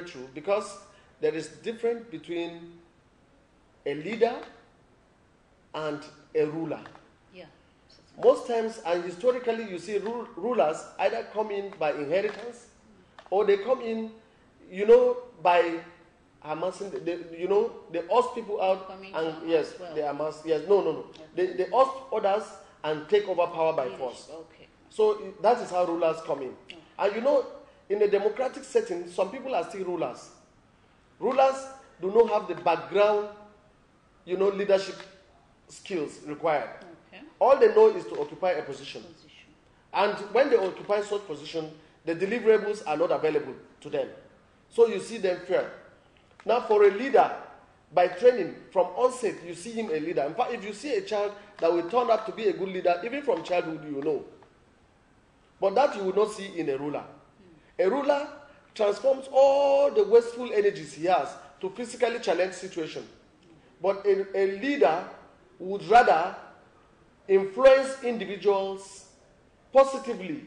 true, because there is difference between a leader and a ruler. Yeah. Most times, and historically, you see rulers either come in by inheritance, or they come in, by amassing. They host people out, and yes, well. they amass. Yes, no. Okay. They host others and take over power by force. Okay. So that is how rulers come in. Okay. And in a democratic setting, some people are still rulers. Rulers do not have the background, leadership skills required. Okay. All they know is to occupy a position. And when they occupy such position, the deliverables are not available to them. So you see them fail. Now for a leader, by training, from onset, you see him a leader. In fact, if you see a child that will turn out to be a good leader, even from childhood, you know. But that you will not see in a ruler. A ruler transforms all the wasteful energies he has to physically challenge situation. But a leader would rather influence individuals positively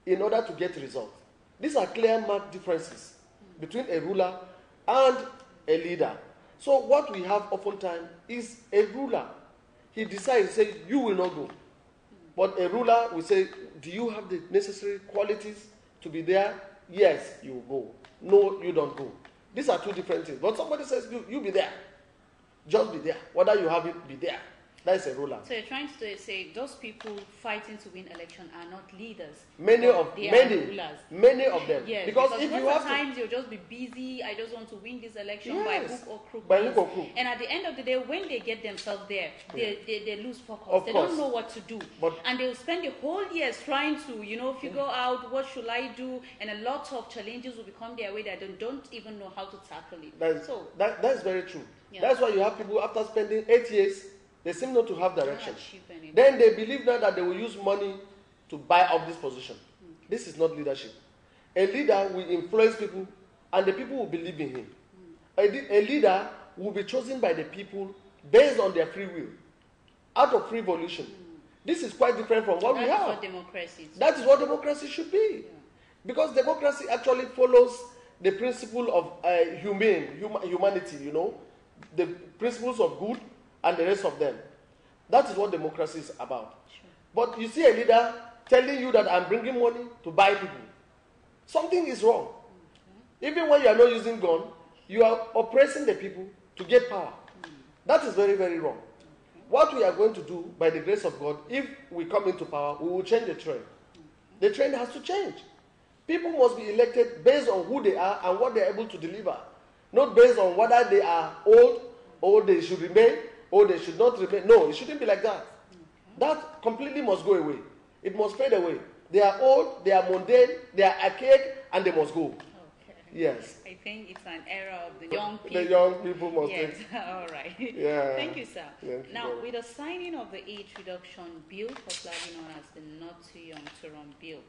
in order to get results. These are clear marked differences between a ruler and a leader. So what we have oftentimes is a ruler. He decides, say, you will not go. But a ruler will say, do you have the necessary qualities to be there? Yes, you go. No, you don't go. These are two different things. But somebody says, you be there. Just be there. Whether you have it, be there. That is a ruler. So you're trying to say those people fighting to win election are not leaders. Many of them. Yes, because if you have times you'll just be busy. I just want to win this election by hook or crook. By hook or crook. And at the end of the day, when they get themselves there, they lose focus. Of they course. don't know what to do. And they'll spend the whole years trying to, figure out what should I do, and a lot of challenges will become their way that they don't even know how to tackle it. That is very true. Yeah. That's why you have people after spending 8 years, they seem not to have direction. Then they believe now that they will use money to buy up this position. Okay. This is not leadership. A leader will influence people, and the people will believe in him. A leader will be chosen by the people based on their free will, out of free volition. This is quite different from what we have. That's what democracy is. That is what democracy should be. Yeah. Because democracy actually follows the principle of humanity, the principles of good, and the rest of them. That is what democracy is about. Sure. But you see a leader telling you that I'm bringing money to buy people. Something is wrong. Okay. Even when you are not using gun, you are oppressing the people to get power. That is very, very wrong. Okay. What we are going to do, by the grace of God, if we come into power, we will change the trend. The trend has to change. People must be elected based on who they are and what they are able to deliver. Not based on whether they are old or they should remain, or they should not remain. No, it shouldn't be like that. Okay. That completely must go away. It must fade away. They are old, they are mundane, they are archaic, and they must go. Okay. Yes. I think it's an era of the young people. The young people must take. All right. Yeah. Thank you, sir. Now, you. with the signing of the age reduction bill, popularly known as the Not Too Young to Run bill,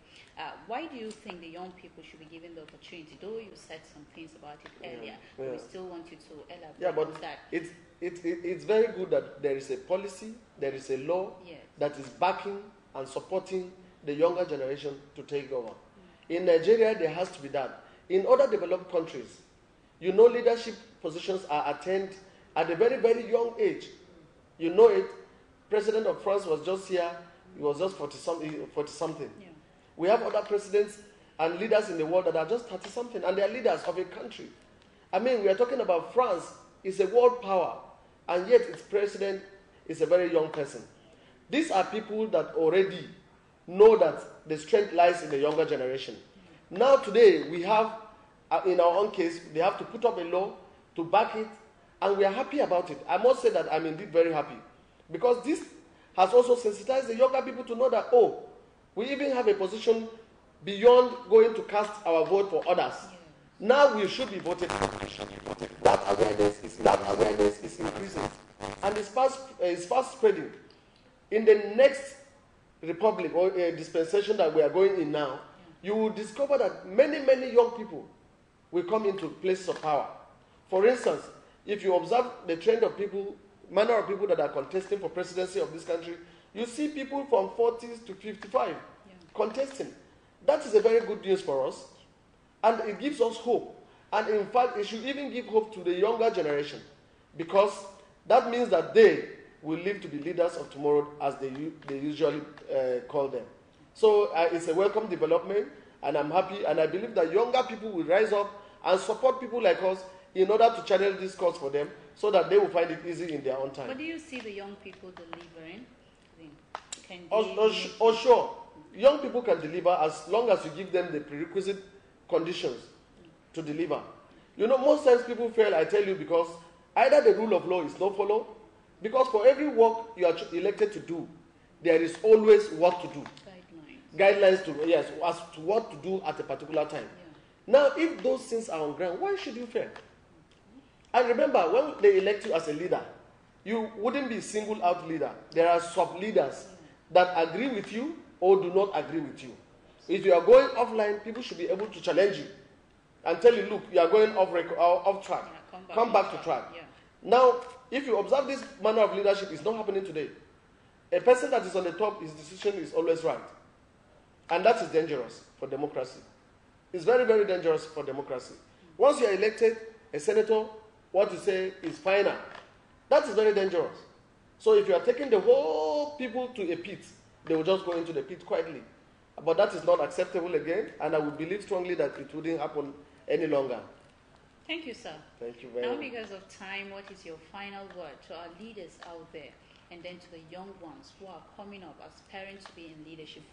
why do you think the young people should be given the opportunity? Though you said some things about it earlier, but we still want you to elaborate on that. It's very good that there is a policy, there is a law that is backing and supporting the younger generation to take over. In Nigeria, there has to be that. In other developed countries, leadership positions are attained at a very, very young age. You know it. President of France was just here. He was just 40-something. Yeah. We have other presidents and leaders in the world that are just 30-something, and they are leaders of a country. I mean, we are talking about France. It's a world power, and yet its president is a very young person. These are people that already know that the strength lies in the younger generation. Now today, we have, in our own case, they have to put up a law to back it, and we are happy about it. I must say that I'm indeed very happy, because this has also sensitized the younger people to know that, we even have a position beyond going to cast our vote for others. Now we should be voted for. That awareness is increasing, and it's fast spreading. In the next republic or dispensation that we are going in now, you will discover that many, many young people will come into places of power. For instance, if you observe the trend of people, manner of people that are contesting for presidency of this country, you see people from 40s to 55 contesting. That is a very good news for us, and it gives us hope And in fact, it should even give hope to the younger generation, because that means that they will live to be leaders of tomorrow, as they usually call them. So it's a welcome development, and I'm happy, and I believe that younger people will rise up and support people like us in order to channel this cause for them, so that they will find it easy in their own time. But do you see the young people delivering? Sure. Young people can deliver as long as you give them the prerequisite conditions to deliver. You know, most times people fail, I tell you, because either the rule of law is not followed, because for every work you are elected to do, there is always what to do. Guidelines to, yes, as to what to do at a particular time. Yeah. Now, if those things are on ground, why should you fail? And remember, when they elect you as a leader, you wouldn't be single out leader. There are sub-leaders that agree with you or do not agree with you. If you are going offline, people should be able to challenge you and tell you, look, you are going off track. Yeah, come back to track. Yeah. Now, if you observe this manner of leadership, it's not happening today. A person that is on the top, his decision is always right. And that is dangerous for democracy. It's very, very dangerous for democracy. Once you are elected, a senator, what you say is final. That is very dangerous. So if you are taking the whole people to a pit, they will just go into the pit quietly. But that is not acceptable again, and I would believe strongly that it wouldn't happen any longer. Thank you, sir. Thank you very much. Now, because of time, what is your final word to our leaders out there, and then to the young ones who are coming up, aspiring to be in leadership?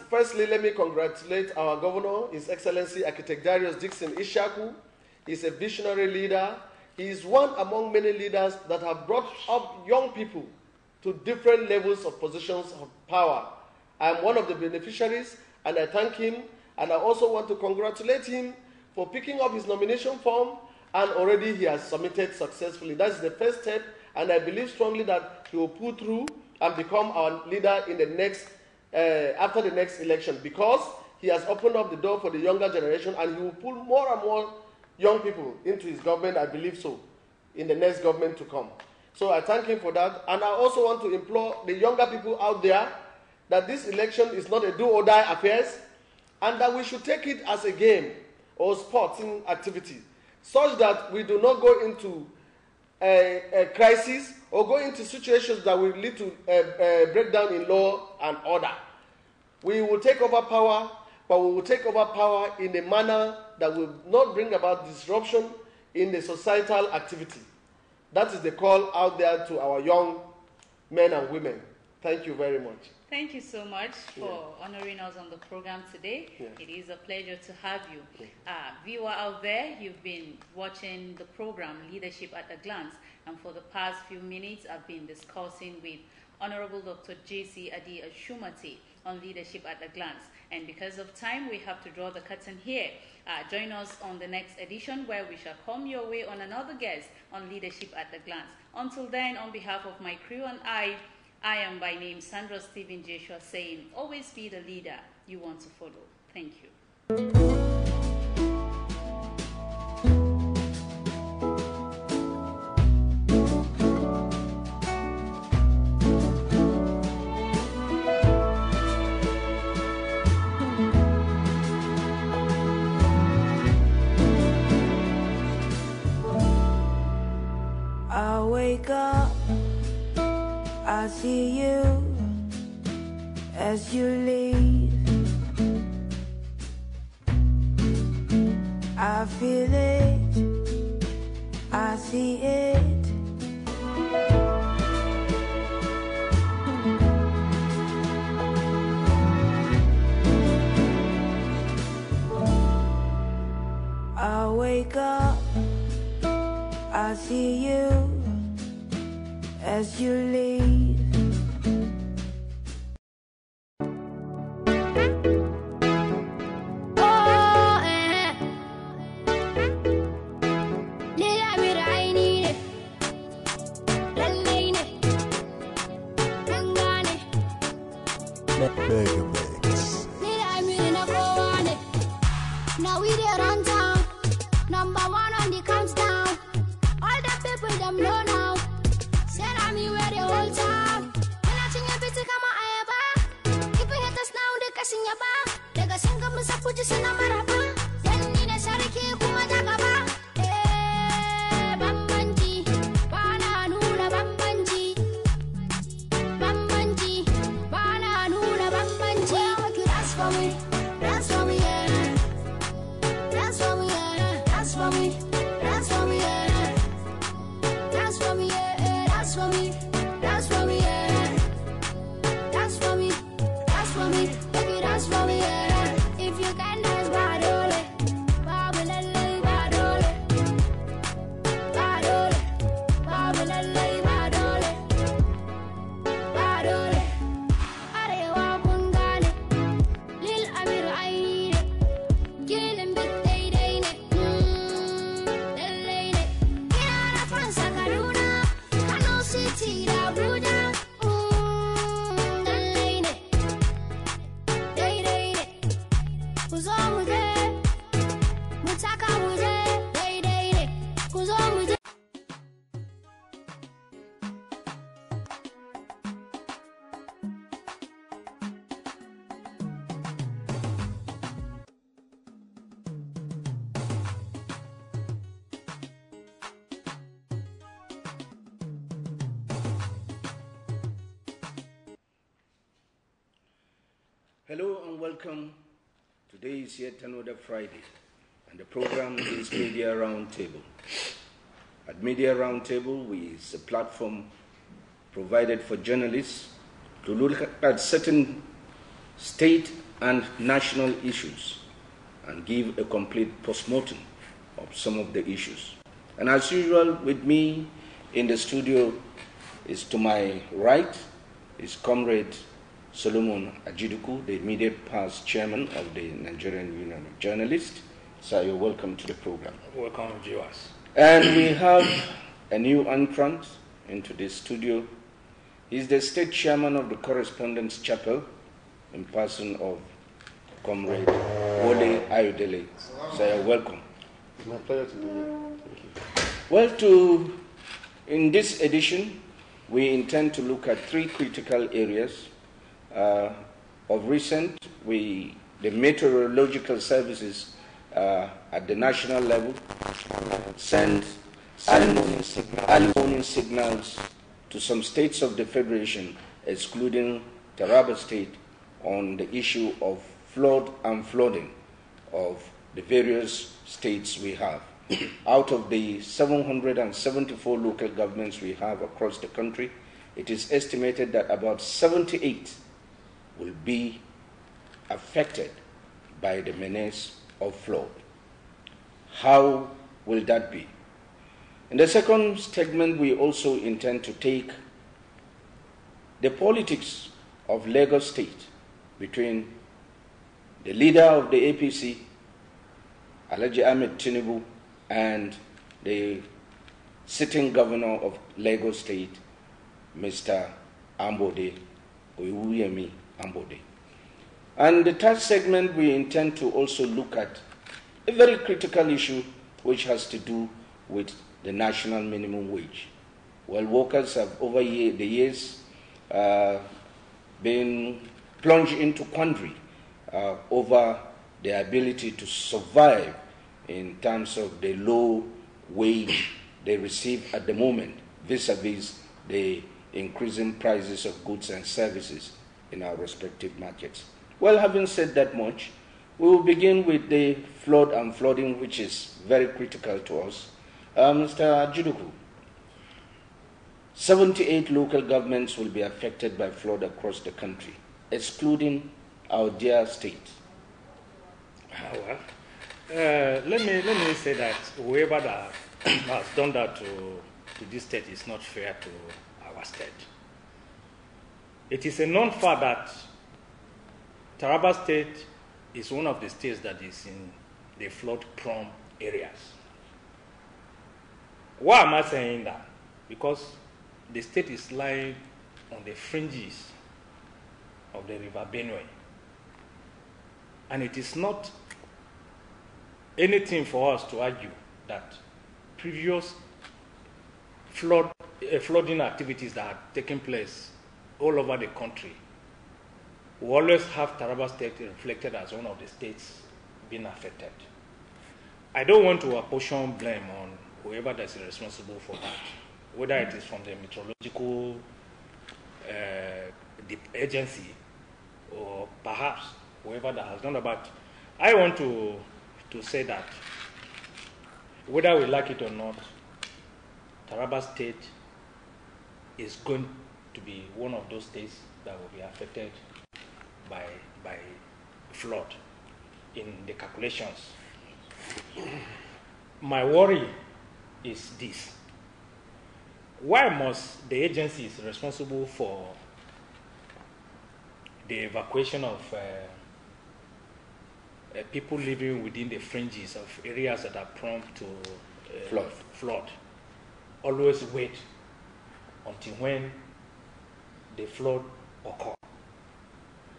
Firstly, let me congratulate our governor, His Excellency Architect Darius Dixon Ishaku. He's a visionary leader. He is one among many leaders that have brought up young people to different levels of positions of power. I am one of the beneficiaries, and I thank him, and I also want to congratulate him for picking up his nomination form, and already he has submitted successfully. That's the first step, and I believe strongly that he will pull through and become our leader in the next, after the next election, because he has opened up the door for the younger generation, and he will pull more and more young people into his government, I believe so, in the next government to come. So I thank him for that. And I also want to implore the younger people out there that this election is not a do-or-die affair, and that we should take it as a game or sporting activity, such that we do not go into a crisis or go into situations that will lead to a breakdown in law and order. We will take over power, but we will take over power in a manner that will not bring about disruption in the societal activity. That is the call out there to our young men and women. Thank you very much. Thank you so much for honoring us on the program today. Yeah. It is a pleasure to have you. Yeah. Viewer out there, you've been watching the program Leadership at a Glance, and for the past few minutes I've been discussing with Honorable Dr. J.C. Adi Ashumati on Leadership at a Glance. And because of time, we have to draw the curtain here. Join us on the next edition, where we shall come your way on another guest on Leadership at a Glance. Until then, on behalf of my crew and I am by name Sandra Stephen Joshua, saying, always be the leader you want to follow. Thank you. I wake up, I see you as you leave. I feel it, I see it. I wake up, I see you as you leave. Now we there on town, number one on the countdown. All the people them know now. Say I'm me where the whole town. When I sing a bit to come on ayaba. If you hit us now, they can sing your bar. They can sing up with a push in a maraba. Then need a sariki kuma jagaba. Hello and welcome. Today is yet another Friday, and the program is Media Roundtable. At Media Roundtable, is a platform provided for journalists to look at certain state and national issues and give a complete postmortem of some of the issues. And as usual, with me in the studio is to my right is Comrade Solomon Ajiduku, the immediate past chairman of the Nigerian Union of Journalists. So you're welcome to the program. Welcome, viewers. And we have a new entrant into this studio. He's the state chairman of the Correspondence Chapel in person of Comrade Wole Ayodele. So you're welcome. It's my pleasure to be here. Thank you. Well, in this edition, we intend to look at three critical areas. Of recent, the meteorological services at the national level send early warning signals to some states of the Federation, excluding Taraba State, on the issue of flood and flooding of the various states we have. Out of the 774 local governments we have across the country, it is estimated that about 78 will be affected by the menace of flood. How will that be? In the second segment, we also intend to take the politics of Lagos State between the leader of the APC, Alhaji Ahmed Tinubu, and the sitting governor of Lagos State, Mr. Ambode, Oyeyemi Ambode. And the third segment, we intend to also look at a very critical issue which has to do with the national minimum wage. Well, workers have over the years been plunged into quandary over their ability to survive in terms of the low wage they receive at the moment vis-a-vis the increasing prices of goods and services in our respective markets. Well, having said that much, we will begin with the flood and flooding, which is very critical to us. Mr. Ajiduku, 78 local governments will be affected by flood across the country, excluding our dear state. Let me say that whoever that has done that to this state is not fair to our state. It is a known fact that Taraba State is one of the states that is in the flood-prone areas. Why am I saying that? Because the state is lying on the fringes of the River Benue. And it is not anything for us to argue that previous flooding activities that have taken place all over the country will always have Taraba State reflected as one of the states being affected. I don't want to apportion blame on whoever that is responsible for that, whether it is from the meteorological the agency or perhaps whoever that has done that. But I want to say that whether we like it or not, Taraba State is going to be one of those states that will be affected by flood in the calculations. My worry is this: why must the agencies responsible for the evacuation of people living within the fringes of areas that are prone to flood always wait until when the flood occurs?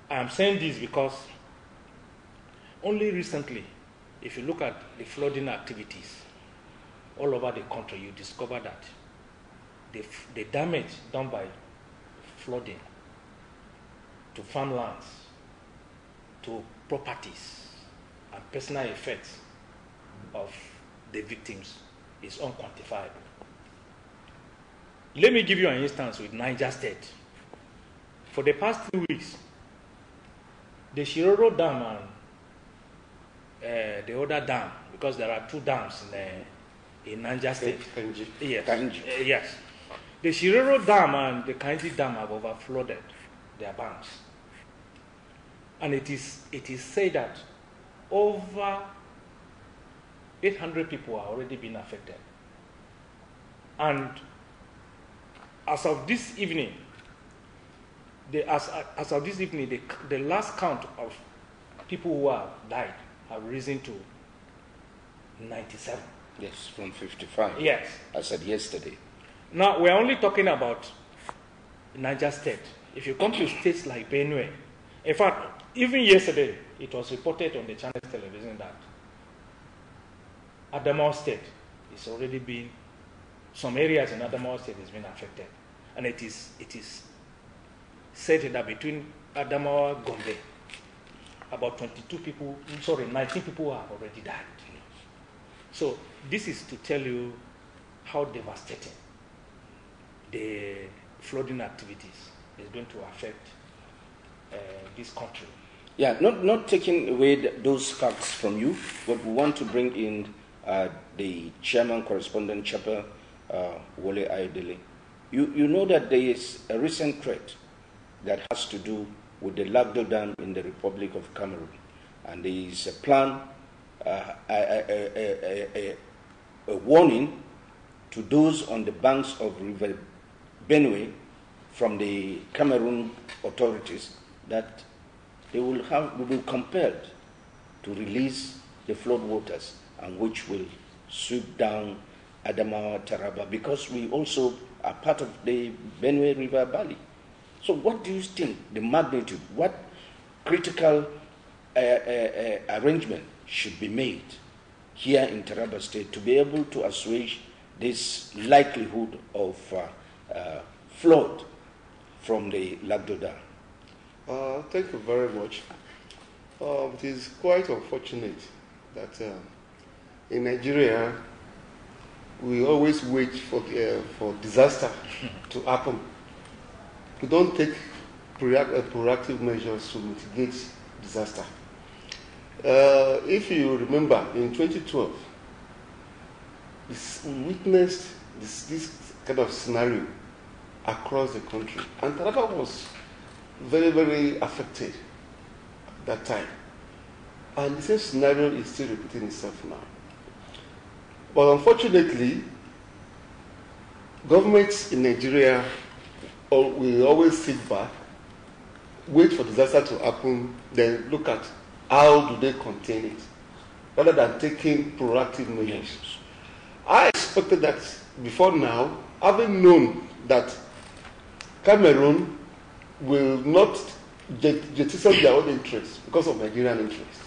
I am saying this because only recently, if you look at the flooding activities all over the country, you discover that the damage done by flooding to farmlands, to properties, and personal effects of the victims is unquantifiable. Let me give you an instance with Niger State. For the past 2 weeks, the Shiroro Dam and the other dam, because there are two dams in Niger State. Kanji. Yes. Kanji. Yes. The Shiroro Dam and the Kanji Dam have overflowed their banks. And it is said that over 800 people are already been affected. And as of this evening, the last count of people who have died have risen to 97. Yes, from 55. Yes. I said yesterday. Now, we're only talking about Niger State. If you come to states like Benue, in fact, even yesterday, it was reported on the channel television that Adamawa State is already being, some areas in Adamawa State has been affected. And it is said that between Adamawa and Gombe, about 19 people have already died. So this is to tell you how devastating the flooding activities is going to affect this country. Yeah, not taking away those facts from you, but we want to bring in the chairman correspondent, Chapa Wole Ayodele. You know that there is a recent threat that has to do with the Lagdo Dam in the Republic of Cameroon. And there is a plan, a warning to those on the banks of River Benue from the Cameroon authorities that they will be compelled to release the flood waters, and which will sweep down Adamawa, Taraba, because we also are part of the Benue River Valley. So what do you think the magnitude, what critical arrangement should be made here in Taraba State to be able to assuage this likelihood of flood from the Lagdo Dam? Thank you very much. It is quite unfortunate that in Nigeria we always wait for disaster to happen. We don't take proactive measures to mitigate disaster. If you remember, in 2012, we witnessed this kind of scenario across the country, and Taraba was very, very affected at that time. And the same scenario is still repeating itself now. But unfortunately, governments in Nigeria will always sit back, wait for disaster to happen, then look at how do they contain it, rather than taking proactive measures. I expected that before now, having known that Cameroon will not jettison their own interests because of Nigerian interests.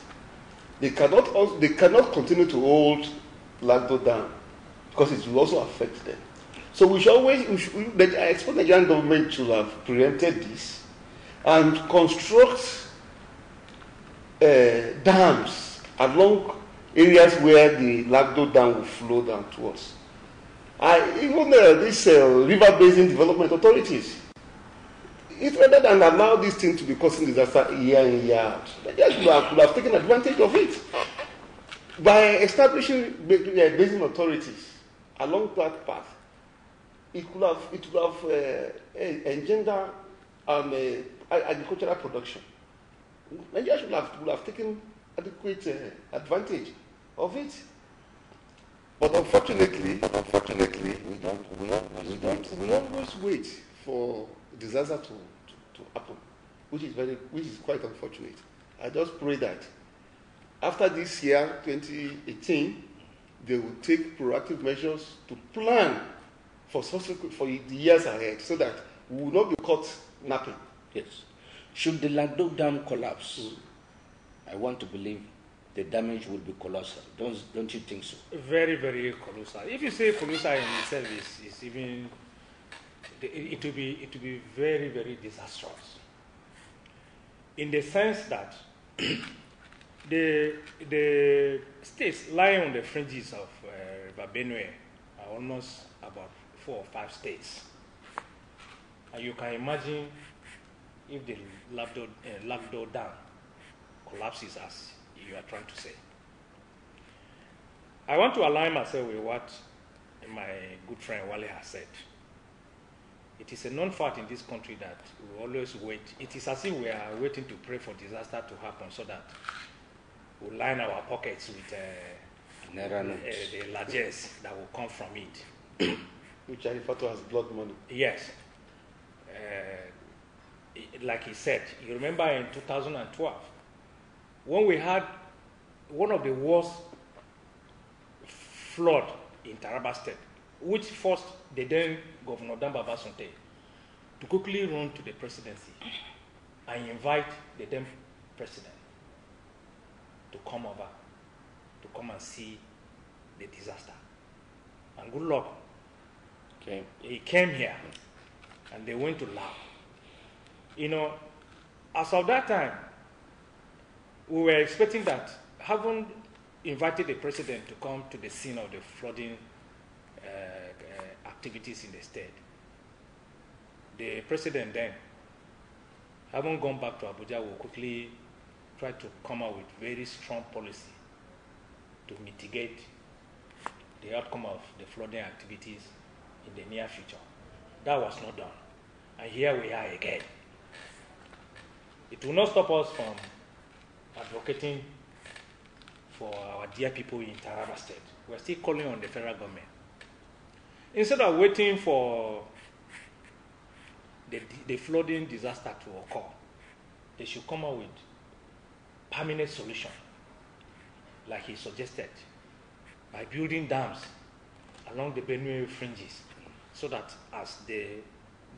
They cannot continue to hold Lagdo Dam because it will also affect them. So I expect the Nigerian government to have preempted this and construct dams along areas where the Lagdo Dam will flow down to us. Even these river basin development authorities, if rather than allow this thing to be causing disaster year in, year out, they just could have taken advantage of it by establishing basin authorities along that path. It would have engendered agricultural production. Nigeria would have taken adequate advantage of it. But unfortunately, we always wait for disaster to happen, which is quite unfortunate. I just pray that after this year, 2018, they will take proactive measures to plan for the years ahead, so that we will not be caught napping. Yes. Should the Lagdo Dam collapse, I want to believe the damage will be colossal. Don't you think so? Very, very colossal. If you say colossal in itself, is even it will be very, very disastrous. In the sense that the states lying on the fringes of River Benue are almost about 4 or 5 states, and you can imagine if the Lagdo Dam collapses, as you are trying to say. I want to align myself with what my good friend Wale has said. It is a known fact in this country that we always wait. It is as if we are waiting to pray for disaster to happen so that we line our pockets with the largesse that will come from it. Which I refer to as blood money. Yes. Like he said, you remember in 2012, when we had one of the worst flood in Taraba State, which forced the then Governor Damba Basunte to quickly run to the presidency and invite the then president to come over, to come and see the disaster. And good luck. Okay. He came here and they went to Lao. You know, as of that time, we were expecting that, having invited the president to come to the scene of the flooding activities in the state, the president then, having gone back to Abuja, will quickly try to come out with very strong policy to mitigate the outcome of the flooding activities in the near future. That was not done. And here we are again. It will not stop us from advocating for our dear people in Taraba State. We're still calling on the federal government. Instead of waiting for the flooding disaster to occur, they should come up with permanent solution, like he suggested, by building dams along the Benue fringes, so that as the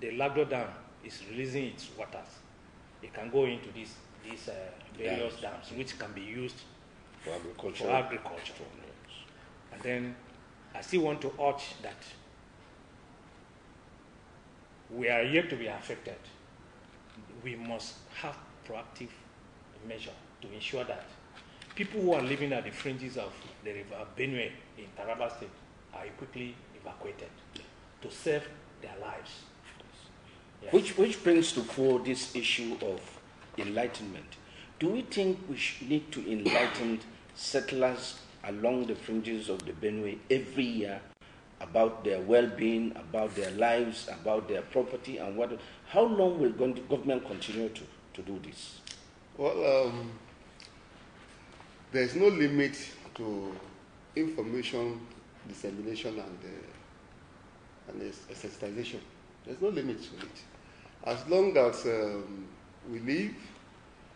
Lagdo Dam is releasing its waters, it can go into these various dams, which can be used for agriculture. And then I still want to urge that we are yet to be affected. We must have proactive measure to ensure that people who are living at the fringes of the river Benue in Taraba State are quickly evacuated to save their lives. Yes. Which brings to fore this issue of enlightenment. Do we think we need to enlighten settlers along the fringes of the Benue every year about their well-being, about their lives, about their property, and what? How long will government continue to do this? Well, there is no limit to information dissemination and sensitization. There's no limit to it. As long as we live,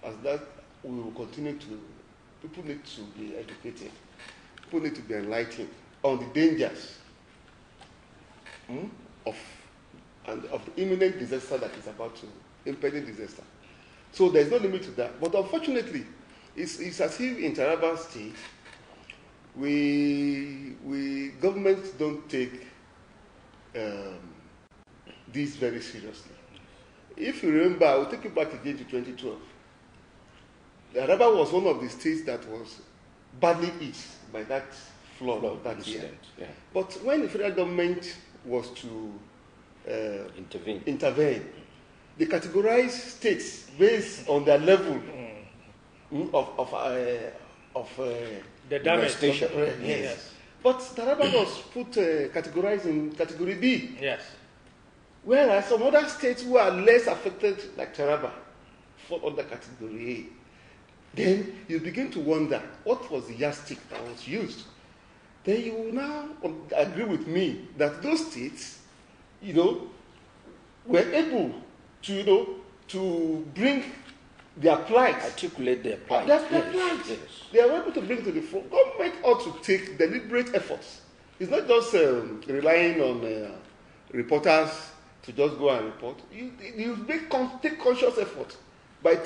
as that we will continue to. People need to be educated. People need to be enlightened on the dangers of the imminent disaster that is about to, impending disaster. So there's no limit to that. But unfortunately, it's as if in Taraba State, governments don't take this very seriously. If you remember, I will take you back again to 2012. Taraba was one of the states that was badly hit by that flood of that year. Yeah. But when the federal government was to intervene, they categorized states based on their level of the damage. Yes. But Taraba was categorized in category B. Yes. Whereas some other states who are less affected, like Taraba, fall under category A. Then you begin to wonder, what was the yardstick that was used? Then you will now agree with me that those states, were able to, to bring their plight. Articulate their plight. Their plight. Yes. They are able to bring to the fore. Government ought to take deliberate efforts. It's not just relying on reporters to just go and report. You take conscious effort. By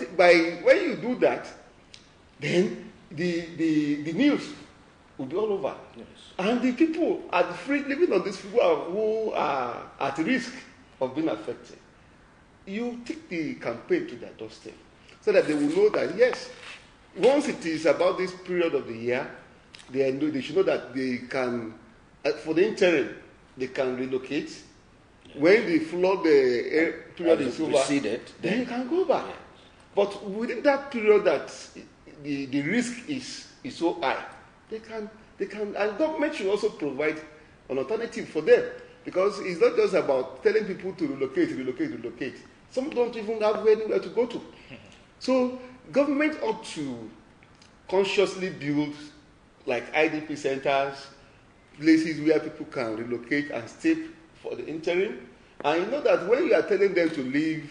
when you do that, then the news will be all over. Yes. And the people living on this who are at risk of being affected, you take the campaign to their doorstep so that they will know that, yes, once it is about this period of the year, they should know that they can, for the interim, they can relocate. Yes. When the flood period is over, preceded, then you can go back. Yes. But within that period that the risk is so high, they can, and government should also provide an alternative for them, because it's not just about telling people to relocate. Some don't even have anywhere to go to. So government ought to consciously build like IDP centers, places where people can relocate and stay for the interim. And you know that when you are telling them to leave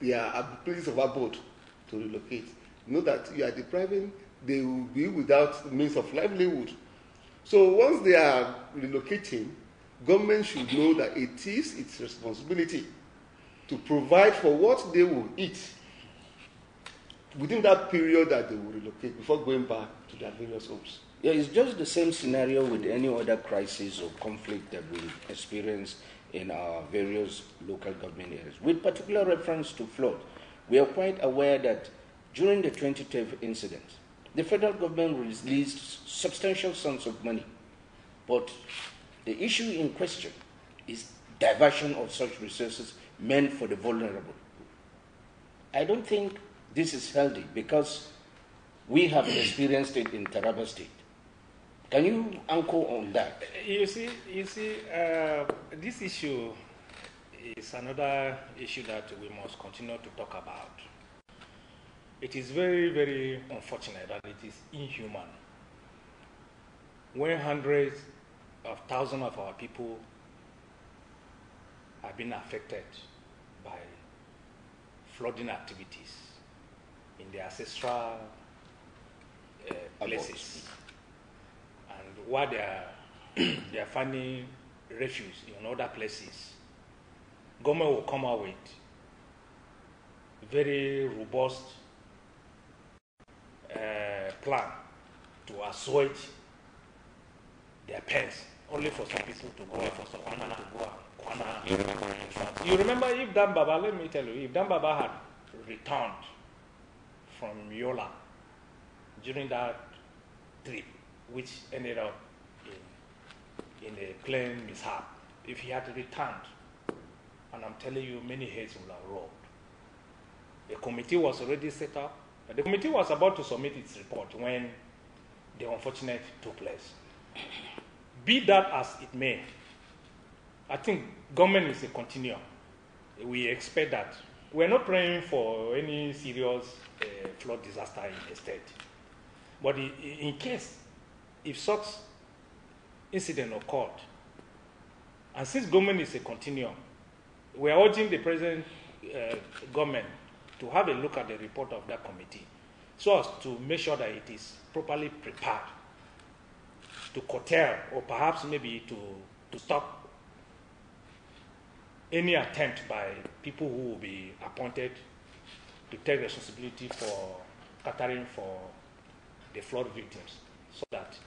their places of abode to relocate, you know that you are depriving, they will be without means of livelihood. So once they are relocating, government should know that it is its responsibility to provide for what they will eat within that period that they will relocate before going back to their various homes. Yeah, it's just the same scenario with any other crisis or conflict that we experience in our various local government areas. With particular reference to flood, we are quite aware that during the 2012 incident, the federal government released substantial sums of money, but the issue in question is diversion of such resources meant for the vulnerable. I don't think this is healthy because we have experienced it in Taraba State. Can you anchor on that? You see, this issue is another issue that we must continue to talk about. It is very, very unfortunate that it is inhuman when hundreds of thousands of our people have been affected by flooding activities in their ancestral places. And while they are finding refuge in other places, government will come out with very robust plan to assuage their pains, only for some people to go and you remember if Dan Baba, let me tell you, if Dan Baba had returned from Yola during that trip, which ended up in a plane mishap, if he had returned, and I'm telling you, many heads would have rolled. A committee was already set up. The committee was about to submit its report when the unfortunate took place. Be that as it may, I think government is a continuum. We expect that. We're not praying for any serious flood disaster in the state. But in case, if such incident occurred, and since government is a continuum, we are urging the present government to have a look at the report of that committee so as to make sure that it is properly prepared to curtail or perhaps maybe to stop any attempt by people who will be appointed to take responsibility for catering for the flood victims, so that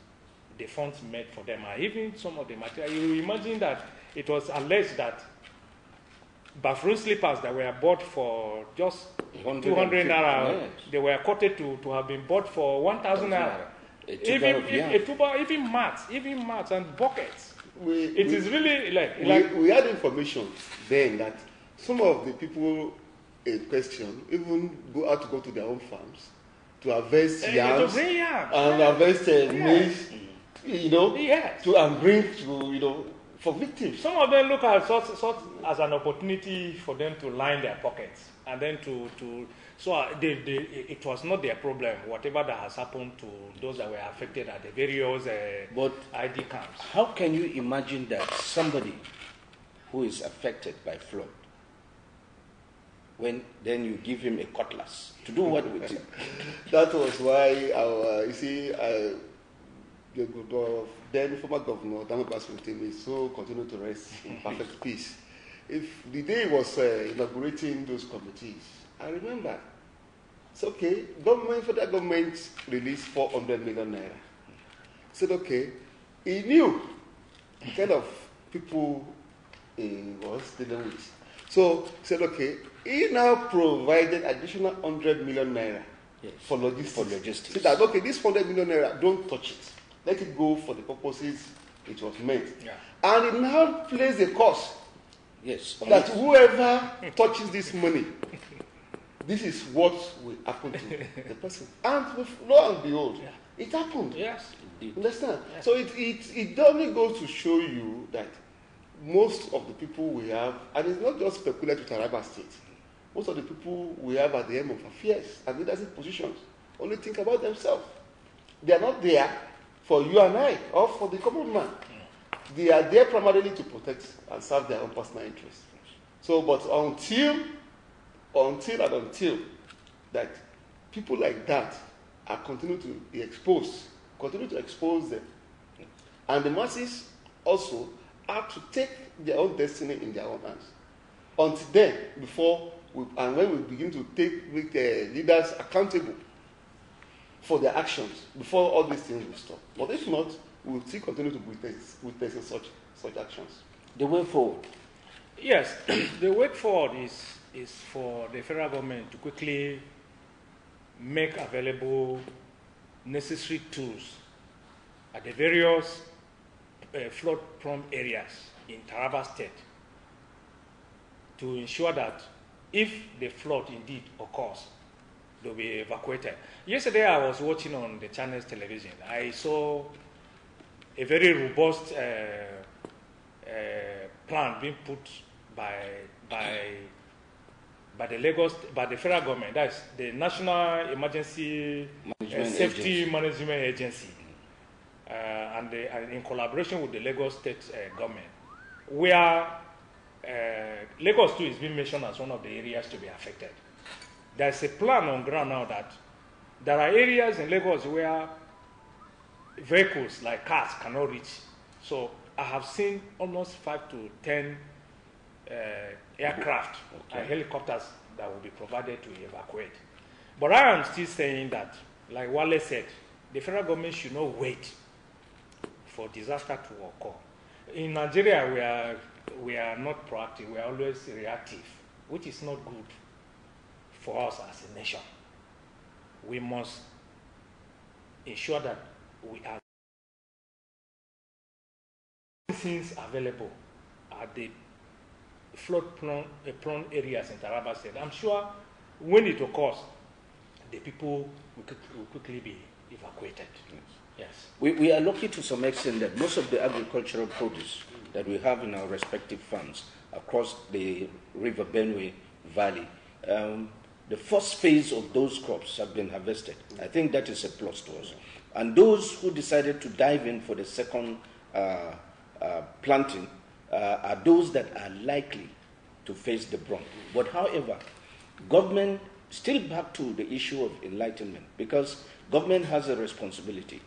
the funds made for them are even some of the material. You imagine that it was alleged that bathroom slippers that were bought for just 200 naira, they were quoted to have been bought for 1,000 naira. Even mats and buckets. It is really like we had information then that some of the people in question even go to their own farms to harvest yams and harvest maize, and bring to for victims. Some of them look at such as an opportunity for them to line their pockets and then it was not their problem, whatever that has happened to those that were affected at the various ID camps. How can you imagine that somebody who is affected by flood, when then you give him a cutlass to do what with it? That was why the then former governor, Dama Baswintin, is so continued to rest in perfect peace. If the day was inaugurating those committees, I remember, it's okay, federal government released 400 million naira. Said, okay, he knew the kind of people he was dealing with. So, said, okay, he now provided additional 100 million naira for logistics. Said that, okay, this 100 million naira, don't touch it. Let it go for the purposes it was meant. Yeah. And it now plays a course that whoever touches this money this is what will happen to the person. And lo and behold, it happened. Yes, indeed. Understand? Yes. So it only goes to show you that most of the people we have, and it's not just peculiar to Taraba State, most of the people we have at the end of affairs and leadership positions only think about themselves. They are not there for you and I or for the common man. They are there primarily to protect and serve their own personal interests. So, but until that people like that are continue to be exposed, continue to expose them, and the masses also have to take their own destiny in their own hands. Until then, when we begin to make the leaders accountable for their actions, before all these things will stop. But if not, we will still continue to witness such actions. The way forward. Yes, the way forward is for the federal government to quickly make available necessary tools at the various flood-prone areas in Taraba State to ensure that if the flood indeed occurs, they'll be evacuated. Yesterday I was watching on the channel's television. I saw a very robust plan being put by the federal government. That's the National Emergency Safety Management Agency, and in collaboration with the Lagos State government, where Lagos too is being mentioned as one of the areas to be affected. There's a plan on ground now that there are areas in Lagos where vehicles like cars cannot reach. So I have seen almost 5 to 10 aircraft and helicopters that will be provided to evacuate. But I am still saying that, like Wale said, the federal government should not wait for disaster to occur. In Nigeria, we are not proactive, we are always reactive, which is not good for us as a nation. We must ensure that we are things available at the flood-prone areas in Taraba State. I'm sure when it occurs, the people will quickly be evacuated. Yes. We are lucky to some extent that most of the agricultural produce that we have in our respective farms across the River Benue Valley, the first phase of those crops have been harvested. I think that is a plus to us. And those who decided to dive in for the second planting are those that are likely to face the brunt. But however, government, still back to the issue of enlightenment, because government has a responsibility.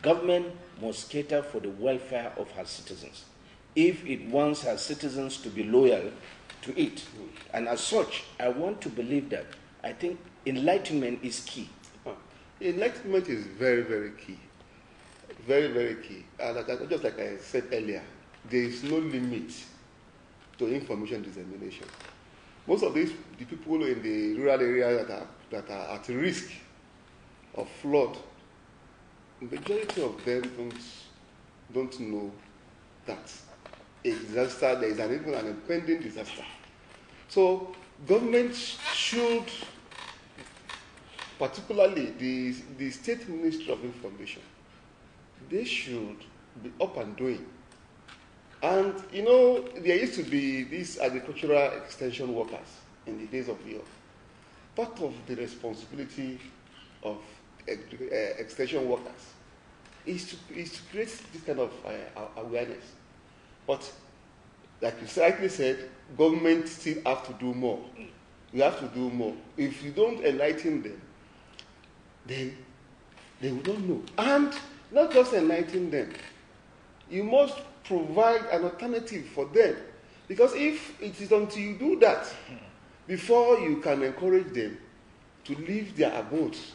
Government must cater for the welfare of her citizens if it wants her citizens to be loyal to it. And as such, I want to believe that I think enlightenment is key. Enlightenment is very, very key. Very, very key. And just like I said earlier, there is no limit to information dissemination. Most of the people in the rural areas that are at risk of flood, the majority of them don't know that a disaster, there is even an impending disaster. So government should, particularly the State Ministry of Information, they should be up and doing. And, there used to be these agricultural extension workers in the days of yore. Part of the responsibility of extension workers is to create this kind of awareness. But, like you rightly said, government still have to do more. You have to do more. If you don't enlighten them, then they will not know. And not just enlighten them, you must provide an alternative for them. Because if it is until you do that, before you can encourage them to leave their abodes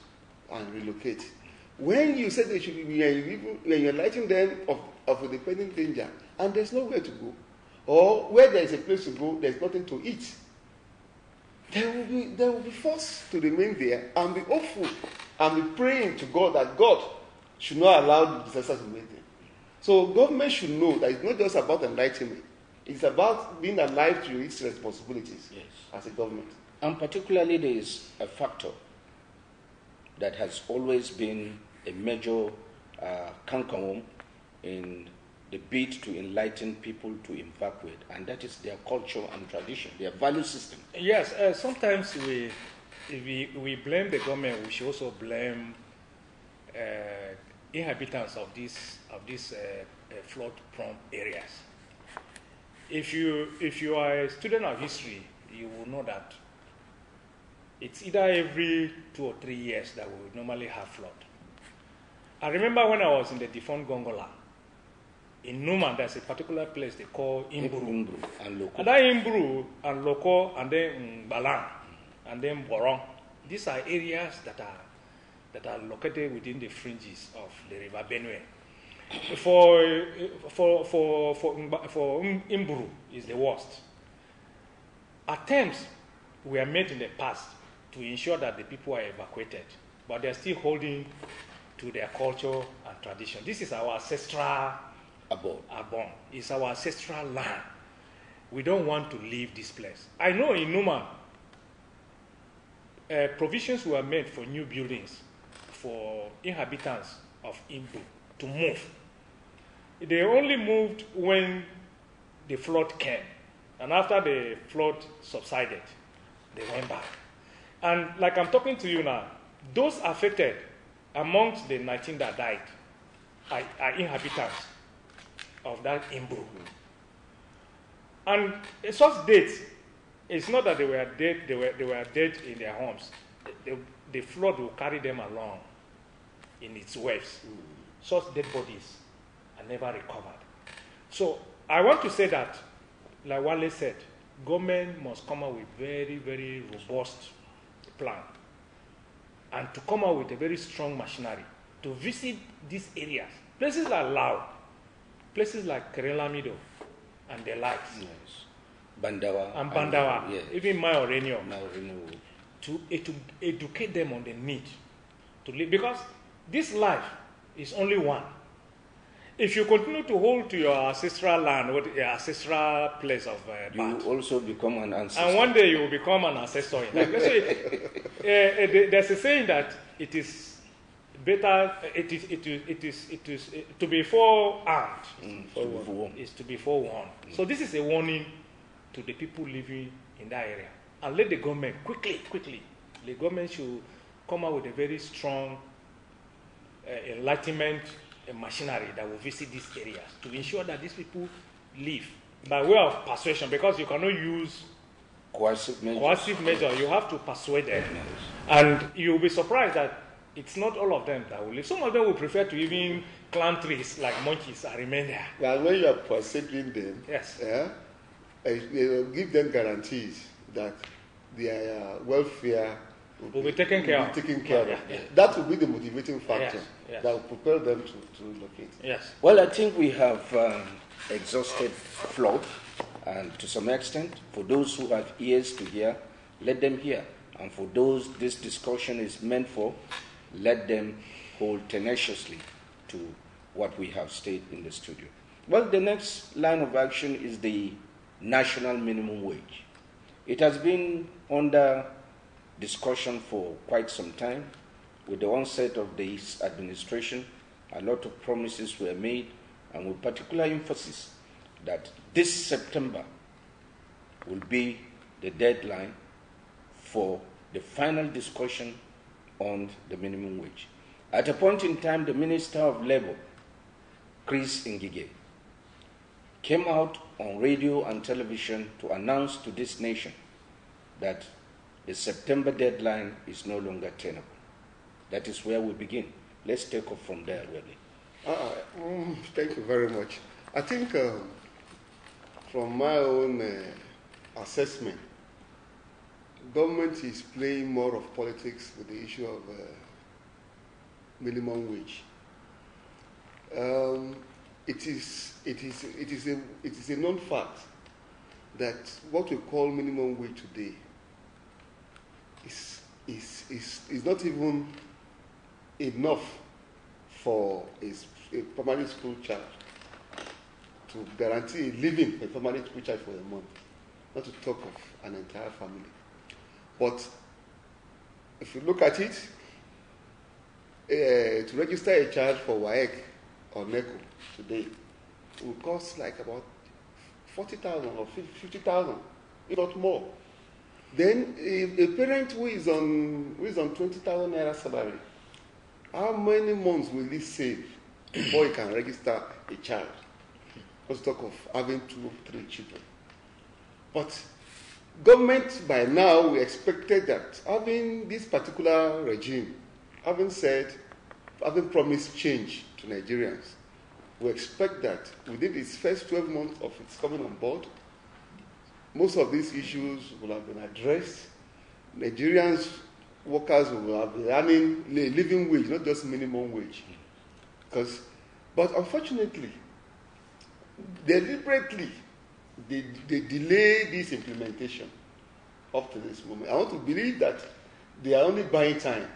and relocate. When you say they should be, when you enlighten them of a depending danger, and there's nowhere to go, or where there is a place to go, there's nothing to eat, they will be forced to remain there and be hopeful and be praying to God that God should not allow the disaster to make them. So government should know that it's not just about enlightenment. It's about being alive to its responsibilities as a government. And particularly there is a factor that has always been a major cankerworm in the bid to enlighten people to evacuate, and that is their culture and tradition, their value system. Yes, sometimes if we blame the government, we should also blame inhabitants of these flood-prone areas. If you are a student of history, you will know that it's either every 2 or 3 years that we would normally have flood. I remember when I was in the defunct Gongola, in Numan, there's a particular place they call Imburu. And Loko. And that Imburu and Loko and then Balang and then Borong, these are areas that are located within the fringes of the river Benue. For Imburu is the worst. Attempts were made in the past to ensure that the people are evacuated, but they're still holding to their culture and tradition. This is our ancestral abon. It's our ancestral land. We don't want to leave this place. I know in Numa, provisions were made for new buildings for inhabitants of Imbu to move. They only moved when the flood came. And after the flood subsided, they went back. And like I'm talking to you now, those affected amongst the 19 that died are inhabitants of that Imbu. And such dates, it's not that they were dead, they were dead in their homes. The flood will carry them along in its waves. Such dead bodies are never recovered. So I want to say that, like Wale said, government must come up with very, very robust plan and to come out with a very strong machinery to visit these areas. Places like Lao, places like Kerelamido and the likes. Yes. Bandawa. And Bandawa, yes. even Maorenio. To educate them on the need to live. Because this life is only one. If you continue to hold to your ancestral land, or your ancestral place of birth, you will also become an ancestor. And one day you will become an ancestor. Like, there's a saying that it is better, it is to be forearmed. Is to be forewarned. So this is a warning to the people living in that area. And let the government quickly, the government should come out with a very strong enlightenment machinery that will visit these areas to ensure that these people live by way of persuasion, because you cannot use coercive measures. You have to persuade them. Yes. And you'll be surprised that it's not all of them that will live. Some of them will prefer to even climb trees like monkeys and remain there. And when you are persuading them, yes, give them guarantees that their welfare will be taken care of. Yeah. That will be the motivating factor that will propel them to relocate. Yes. Well, I think we have exhausted flood, and to some extent, for those who have ears to hear, let them hear. And for those this discussion is meant for, let them hold tenaciously to what we have stated in the studio. Well, the next line of action is the national minimum wage. It has been under discussion for quite some time. With the onset of this administration, a lot of promises were made, and with particular emphasis that this September will be the deadline for the final discussion on the minimum wage. At a point in time, the Minister of Labour, Chris Ngige, came out on radio and television to announce to this nation that the September deadline is no longer tenable. That is where we begin. Let's take off from there, really. Thank you very much. I think from my own assessment, government is playing more of politics with the issue of minimum wage. It is a known fact that what we call minimum wage today is not even enough for a primary school child to guarantee a living for a primary school child for a month, not to talk of an entire family. But if you look at it, to register a child for WAEC or NECO today will cost like about 40,000 or 50,000, if not more. Then a parent who is on 20,000 naira salary, how many months will he save before he can register a child? Let's talk of having 2 or 3 children. But government by now, we expected that having this particular regime, having promised change to Nigerians, we expect that within its first 12 months of its coming on board, most of these issues will have been addressed. Nigerians, workers will have been earning a living wage, not just minimum wage. But unfortunately, deliberately, they delay this implementation up to this moment. I want to believe that they are only buying time,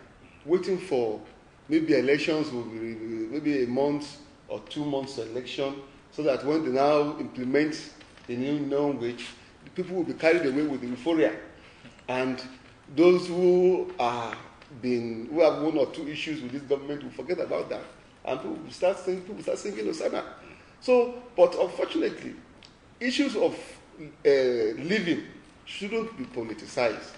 waiting for maybe elections will be maybe a month or 2 months election, so that when they now implement the new minimum wage, the people will be carried away with the euphoria, and those who have 1 or 2 issues with this government will forget about that, and people will start singing Hosanna. So, but unfortunately, issues of living shouldn't be politicized.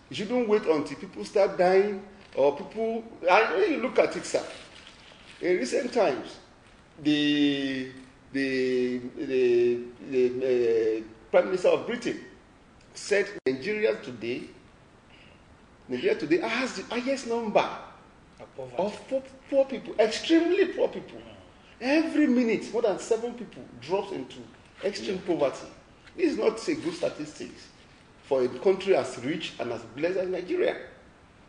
You shouldn't wait until people start dying or people. And when you look at it, sir, in recent times, the Prime Minister of Britain said Nigeria today has the highest number of poor people, extremely poor people. Every minute, more than 7 people drops into extreme poverty. This is not a good statistics for a country as rich and as blessed as Nigeria.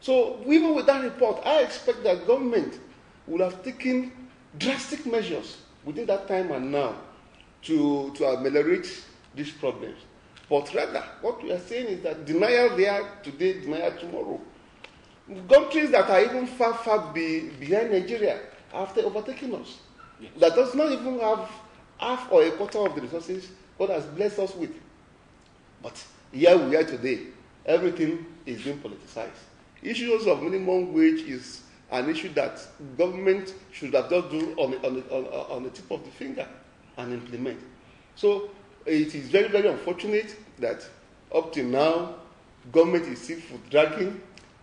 So even with that report, I expect that government would have taken drastic measures within that time and now to ameliorate these problems. But rather, what we are saying is that denial there today, denial tomorrow. Countries that are even far behind Nigeria have overtaken us. Yes. That does not even have half or a quarter of the resources God has blessed us with. But here we are today. Everything is being politicized. Issues of minimum wage is an issue that government should have just do on the tip of the finger and implement. So it is very, very unfortunate that up to now, government is still foot dragging.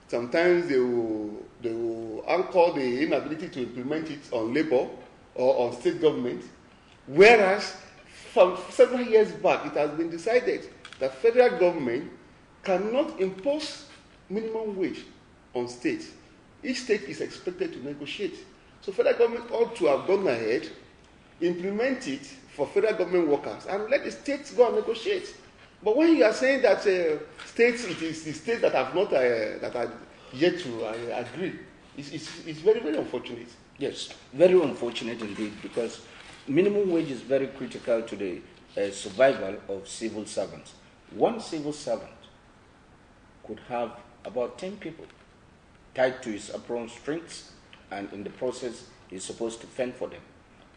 Sometimes they will anchor the inability to implement it on labor or on state government, whereas from several years back it has been decided that federal government cannot impose minimum wage on states. Each state is expected to negotiate. So federal government ought to have gone ahead, implement it for federal government workers, and let the states go and negotiate. But when you are saying that states, it is the states that have not that are yet to agree, it's very, very unfortunate. Yes, very unfortunate indeed, because minimum wage is very critical to the survival of civil servants. One civil servant could have about 10 people tied to his apron strings, and in the process is supposed to fend for them.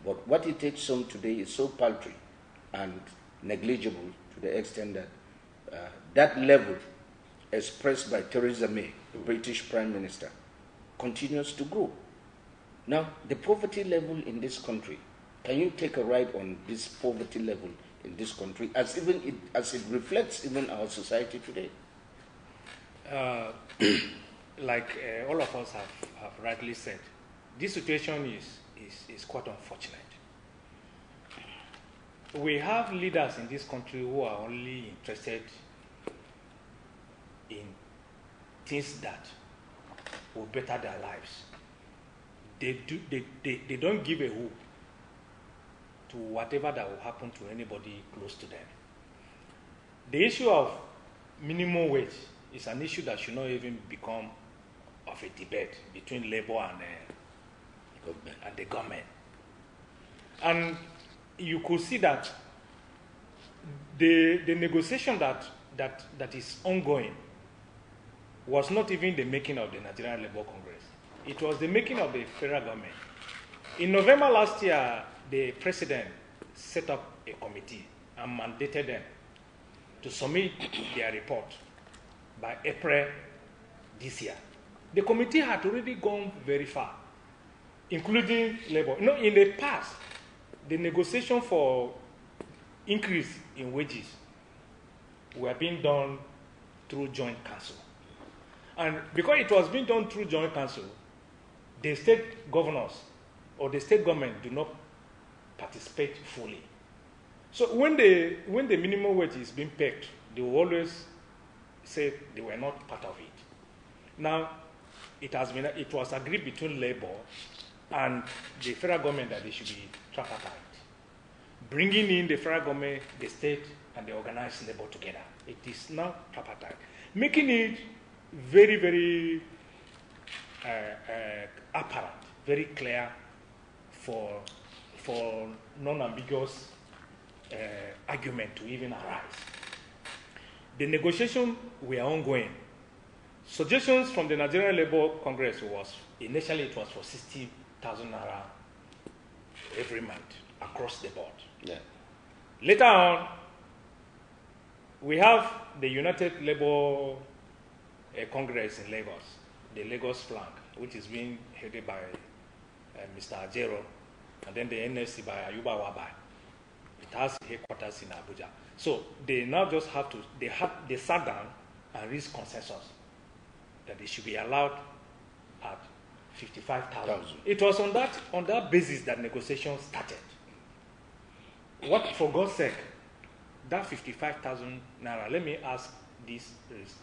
But what he takes home today is so paltry and negligible to the extent that that level expressed by Theresa May, the British Prime Minister, continues to grow. Now, the poverty level in this country, can you take a ride on this poverty level in this country as it reflects even our society today? Like all of us have rightly said, this situation is quite unfortunate. We have leaders in this country who are only interested in things that will better their lives. They don't give a hoot to whatever that will happen to anybody close to them. The issue of minimum wage is an issue that should not even become of a debate between labor and the government. And you could see that the negotiation that is ongoing was not even the making of the Nigerian Labour Congress. It was the making of the federal government. In November last year, the president set up a committee and mandated them to submit their report by April this year. The committee had already gone very far, including labor. You know, in the past, the negotiation for increase in wages were being done through joint council. And because it was being done through joint council, the state governors or the state government do not participate fully. So when the minimum wage is being pegged, they will always say they were not part of it. Now, it was agreed between labor and the federal government that they should be tripartite, bringing in the federal government, the state, and the organized labor together. It is now tripartite, making it very, very apparent, very clear for non-ambiguous argument to even arise. The negotiations were ongoing. Suggestions from the Nigerian Labour Congress was, initially it was for 60,000 naira every month across the board. Yeah. Later on, we have the United Labour Congress in Lagos, the Lagos flank, which is being headed by Mr. Ajero, and then the NSC by Ayuba Wabai. It has headquarters in Abuja. So they now just have to, they sat down and reached consensus that they should be allowed at 55,000. It was on that basis that negotiations started. What, for God's sake, that 55,000 naira, let me ask this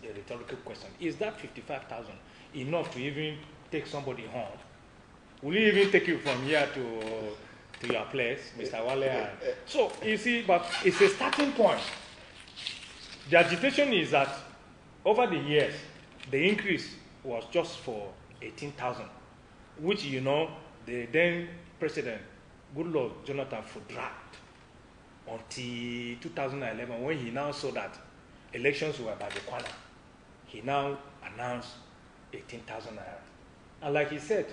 a rhetorical question. Is that 55,000 enough to even take somebody home? Will it even take you from here to your place, Mr. Wale? So, you see, but it's a starting point. The agitation is that over the years, the increase was just for 18,000, which, you know, the then President, Goodluck Jonathan, dragged until 2011, when he now saw that elections were by the corner. He now announced 18,000 naira. And like he said,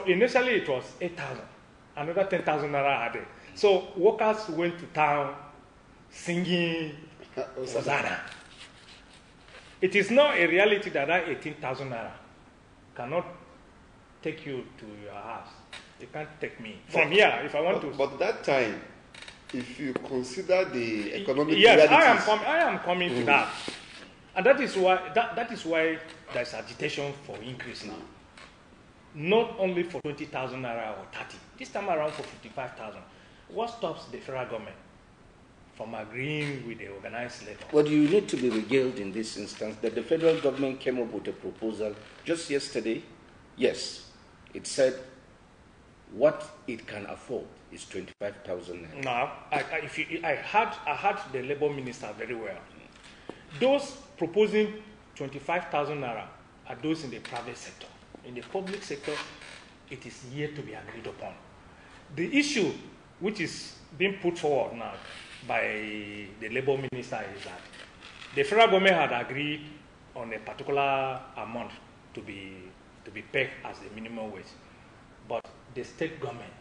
initially it was 8,000, another 10,000 naira added. So workers went to town singing Hosanna. It is now a reality that 18,000 naira cannot take you to your house. It can't take me from here if I want to. But that time, if you consider the economic realities, I am coming to that, and that is why there's agitation for increase now. Not only for 20,000 naira or 30. This time around for 55,000. What stops the federal government from agreeing with the organized labor? Well, you need to be regaled in this instance that the federal government came up with a proposal just yesterday. Yes, it said what it can afford is 25,000 naira. No, I heard the labor minister very well. Those proposing 25,000 naira are those in the private sector. In the public sector, it is yet to be agreed upon. The issue which is being put forward now by the labor minister is that the federal government had agreed on a particular amount to be paid as the minimum wage, but the state government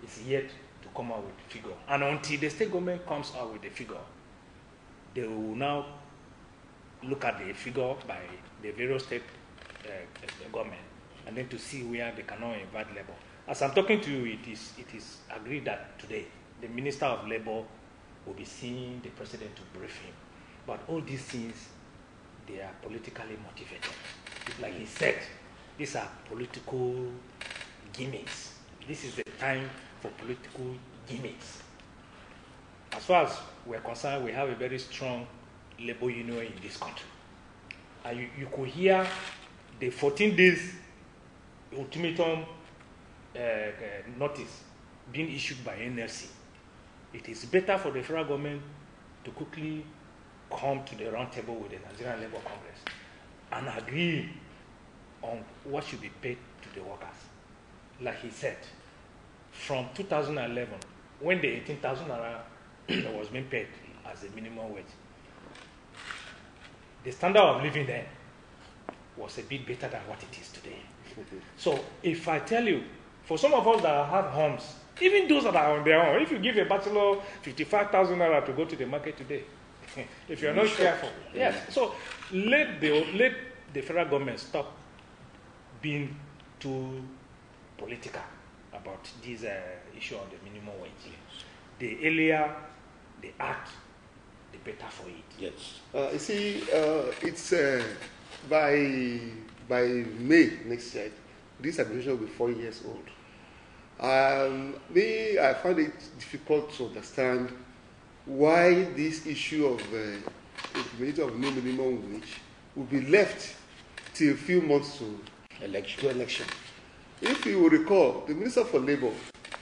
is yet to come out with the figure. And until the state government comes out with the figure, they will now look at the figure by the various state government, and then to see where they cannot invite labor. As I'm talking to you, it is agreed that today the Minister of Labor will be seeing the President to brief him. But all these things, they are politically motivated. Like he said, these are political gimmicks. This is the time for political gimmicks. As far as we're concerned, we have a very strong labor union in this country. And you could hear the 14 days ultimatum notice being issued by NLC. It is better for the federal government to quickly come to the round table with the Nigerian Labour Congress and agree on what should be paid to the workers. Like he said, from 2011, when the 18,000 naira was being paid as a minimum wage, the standard of living then was a bit better than what it is today. So if I tell you, for some of us that have homes, even those that are on their own, if you give a bachelor 55,000 naira to go to the market today, if you're not careful. Yes. So let the federal government stop being too political about this issue on the minimum wage. Yes. The earlier they act, the better for it. Yes. You see, it's by May next year, this administration will be 4 years old. I find it difficult to understand why this issue of implementation of new minimum wage will be left till a few months to election. If you will recall, the Minister for Labour,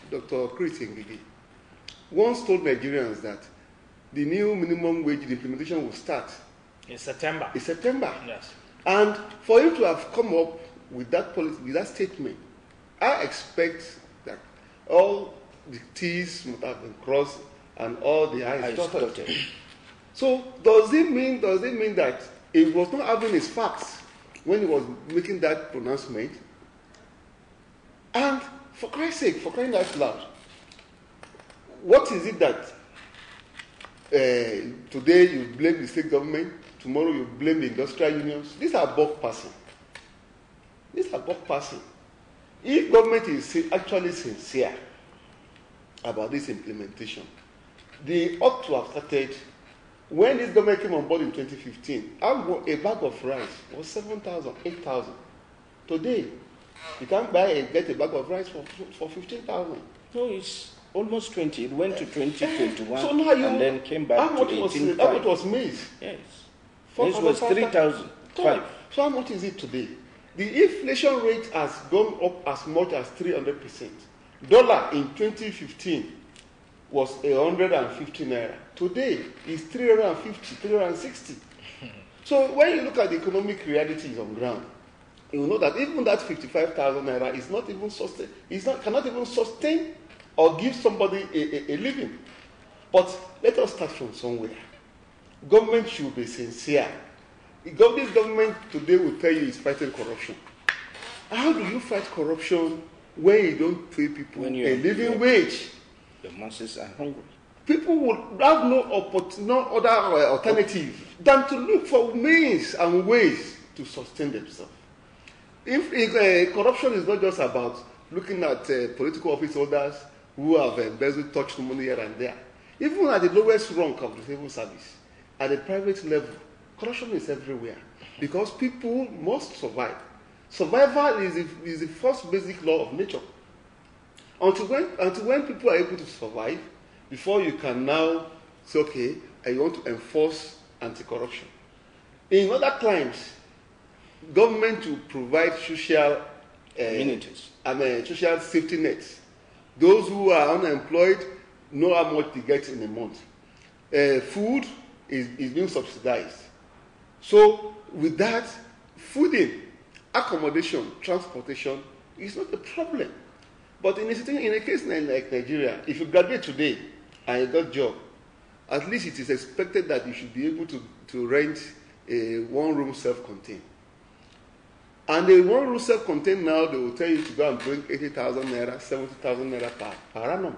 Dr. Chris Ngigi, once told Nigerians that the new minimum wage implementation will start in September. Yes. And for him to have come up with that policy, with that statement, I expect that all the T's must have been crossed and all the I's dotted. So does it mean that he was not having his facts when he was making that pronouncement? And for Christ's sake, for crying out loud, what is it that today you blame the state government, tomorrow you blame the industrial unions? These are buck passing. If government is actually sincere about this implementation, they ought to have started when this government came on board in 2015. A bag of rice was 7,000, 8,000. Today, you can't buy and get a bag of rice for 15,000. No, it's almost 20. It went to 2021 so now and then came back to 18,500. How much was maize? Yes. Maize was 3,005. So how much is it today? The inflation rate has gone up as much as 300%. Dollar in 2015 was 150 naira. Today is 350, 360. So when you look at the economic realities on ground, you will know that even that 55,000 naira is not even cannot even sustain or give somebody a living. But let us start from somewhere. Government should be sincere. This government today will tell you is fighting corruption. How do you fight corruption when you don't pay people a living wage? The masses are hungry. People would have no other alternative than to look for means and ways to sustain themselves. If corruption is not just about looking at political office holders who have embezzled, touched money here and there, even at the lowest rank of the civil service, at the private level, corruption is everywhere because people must survive. Survival is the first basic law of nature. Until when people are able to survive, before you can now say, okay, I want to enforce anti-corruption. In other climes, government will provide social social safety nets. Those who are unemployed know how much they get in a month. Food is being subsidized. So with that, fooding, accommodation, transportation is not a problem. But in a case like Nigeria, if you graduate today and you got a job, at least it is expected that you should be able to rent a one-room self-contained. And the one-room self-contained now, they will tell you to go and bring 80,000 naira, 70,000 naira per annum.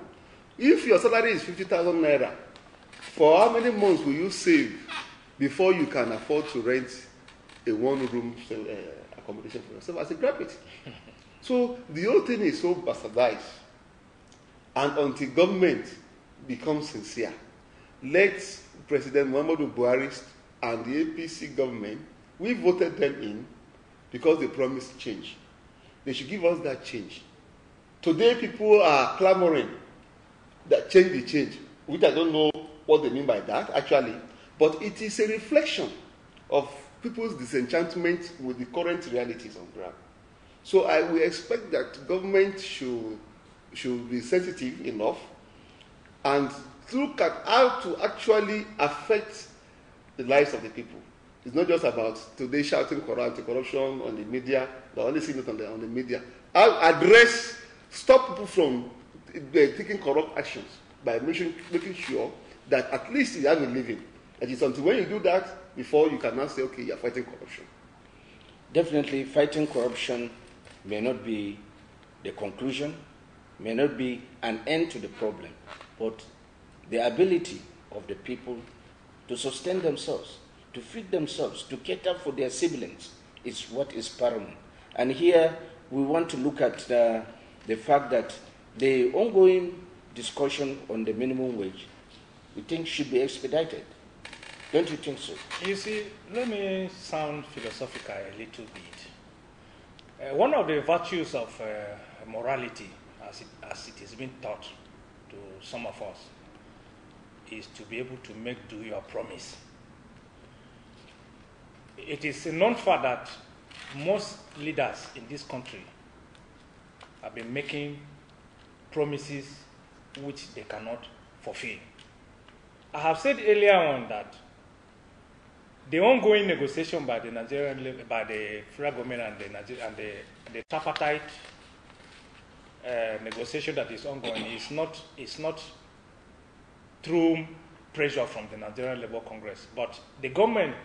If your salary is 50,000 naira, for how many months will you save before you can afford to rent a one-room accommodation for yourself as a graduate? So the whole thing is so bastardized. And until government becomes sincere, let President Muhammadu Buhari and the APC government, we voted them in because they promised change. They should give us that change. Today people are clamoring that change, which I don't know what they mean by that actually, but it is a reflection of people's disenchantment with the current realities on ground. So I will expect that government should be sensitive enough and look at how to actually affect the lives of the people. It's not just about today shouting anti-corruption on the media. They're only seeing it on the media. I'll stop people from taking corrupt actions by making sure that at least you have a living. It is until when you do that before you can now say, okay, you're fighting corruption. Definitely, fighting corruption may not be the conclusion, may not be an end to the problem, but the ability of the people to sustain themselves, to feed themselves, to cater for their siblings is what is paramount. And here we want to look at the fact that the ongoing discussion on the minimum wage, we think should be expedited. Don't you think so? You see, let me sound philosophical a little bit. One of the virtues of morality, as it is being taught to some of us, is to be able to make do your promise. It is a known fact that most leaders in this country have been making promises which they cannot fulfill. I have said earlier on that the ongoing negotiation by the Nigerian, by the federal government and the tripartite negotiation that is ongoing is not through pressure from the Nigerian Labour Congress, but the government,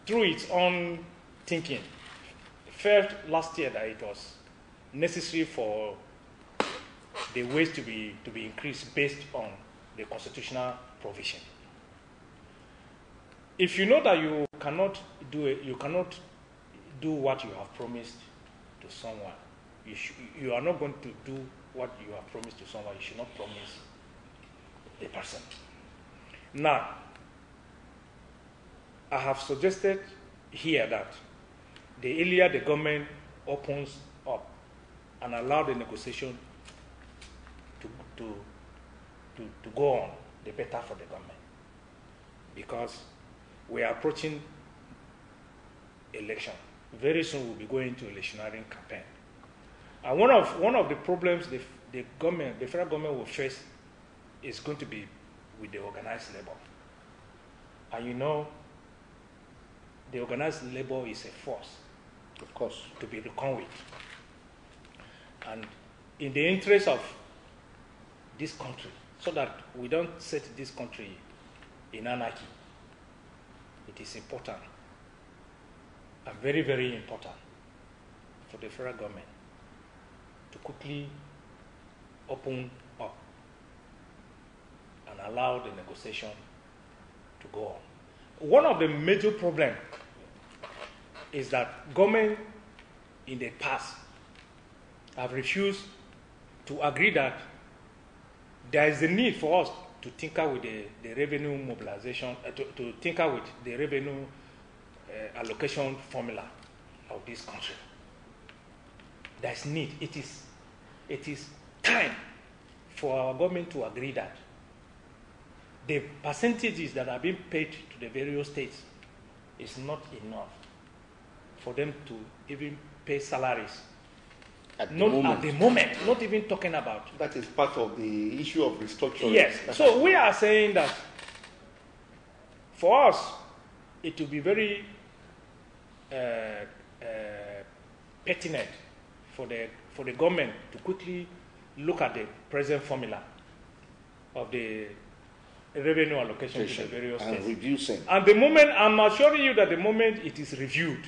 through its own thinking, felt last year that it was necessary for the wage to be increased based on the constitutional provision. If you know that you cannot do what you have promised to someone, you are not going to do what you have promised to someone. You should not promise the person. Now, I have suggested here that the earlier the government opens up and allow the negotiation to go on, the better for the government. Because we are approaching election. Very soon we'll be going to electioneering campaign. And one of the problems the federal government will face is going to be with the organized labor. And you know, the organized labor is a force, of course, to be reckoned with. And in the interest of this country, so that we don't set this country in anarchy, it is important, and very, very important, for the federal government to quickly open up and allow the negotiation to go on. One of the major problems is that government in the past have refused to agree that there is a need for us to tinker with the revenue mobilization, to tinker with the revenue allocation formula of this country. There's need. It is time for our government to agree that the percentages that are being paid to the various states is not enough for them to even pay salaries. At the moment, not even talking about. That is part of the issue of restructuring. Yes. So we are saying that for us, it will be very pertinent for the government to quickly look at the present formula of the revenue allocation to the various states. Reducing. And the moment, I'm assuring you that the moment it is reviewed,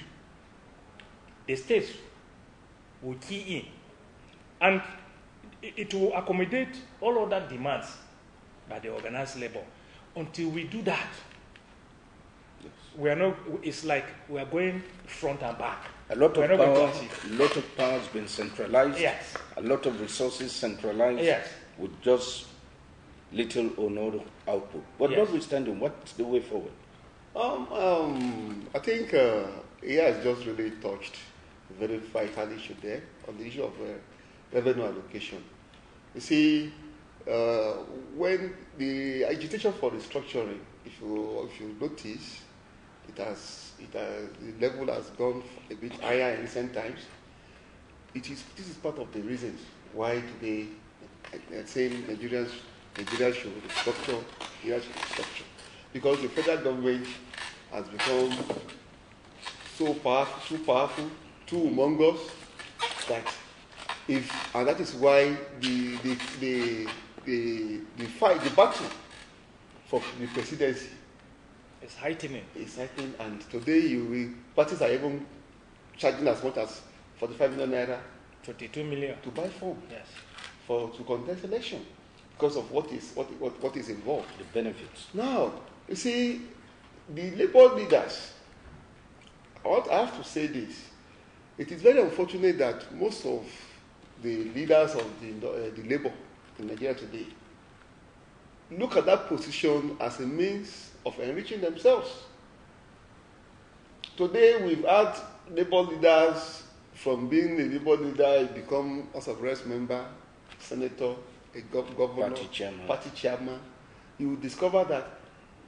the states will key in. And it will accommodate all other demands by the organized labor. Until we do that, we are not, it's like we are going front and back. A lot of power has been centralized. Yes. A lot of resources centralized. Yes. With just little or no output. But yes. Notwithstanding, what's the way forward? I think he has just really touched a very vital issue there on the issue of revenue allocation. You see, when the agitation for restructuring, if you notice, the level has gone a bit higher in recent times. This is part of the reasons why today saying Nigeria should restructure, because the federal government has become so powerful, too humongous, and that is why the battle for the presidency is heightening. And today parties are even charging as much as 45 million naira, 22 million to buy form, yes, to contest election. because of what is involved. The benefits. Now, you see, the labor leaders, I have to say this. It is very unfortunate that most of the leaders of the labor in Nigeria today look at that position as a means of enriching themselves. Today, we've had labor leaders from being a labor leader, become House of Reps member, senator, a governor, party chairman. You will discover that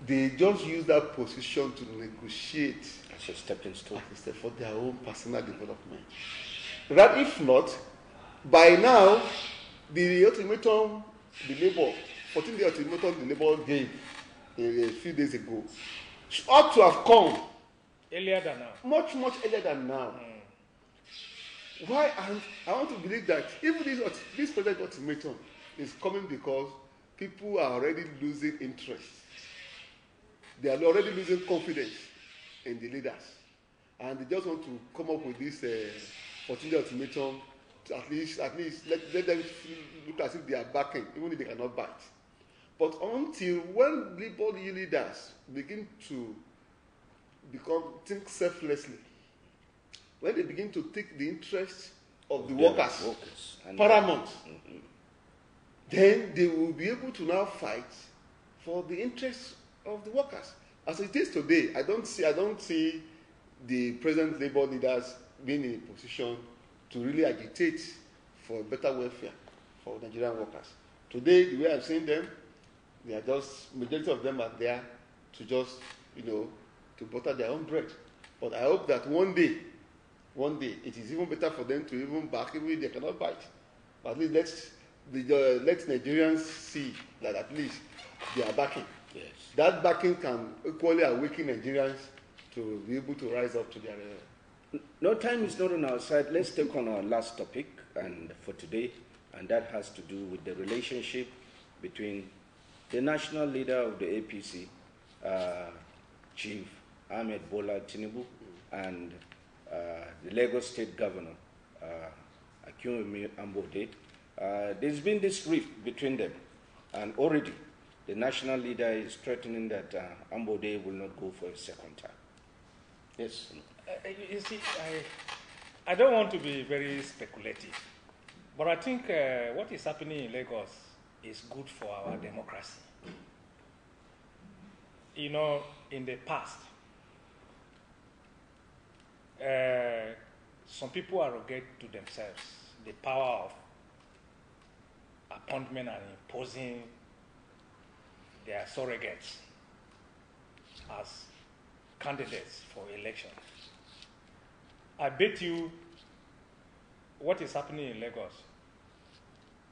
they just use that position to negotiate as a stepping stone for their own personal development. That if not, by now, the ultimatum, the labor, 14-day ultimatum the labor gave a few days ago, ought to have come earlier than now. Much earlier than now. Why? I want to believe that even this present ultimatum is coming because people are already losing interest. They are already losing confidence in the leaders. And they just want to come up with this 14-day ultimatum to at least let them look as if they are backing, even if they cannot bite. But until when labor leaders begin to think selflessly, when they begin to take the interest of the workers paramount, then they will be able to now fight for the interests of the workers. As it is today, I don't see the present labor leaders being in a position to really agitate for better welfare for Nigerian workers. Today, the way I'm seeing them, they are just, majority of them are there to just, to butter their own bread. But I hope that one day, it is even better for them to even back, even if they cannot bite. But at least let Nigerians see that at least they are backing. Yes. That backing can equally awaken Nigerians to be able to rise up to their... No, time is not on our side. Let's take on our last topic and for today, and that has to do with the relationship between the national leader of the APC, Chief Ahmed Bola Tinubu, and the Lagos State Governor, Akinwumi Ambode. There's been this rift between them, and already the national leader is threatening that Ambode will not go for a second time. Yes. You see, I don't want to be very speculative, but I think what is happening in Lagos is good for our democracy. In the past, some people arrogate to themselves the power of appointment and imposing their surrogates as candidates for election. I bet you what is happening in Lagos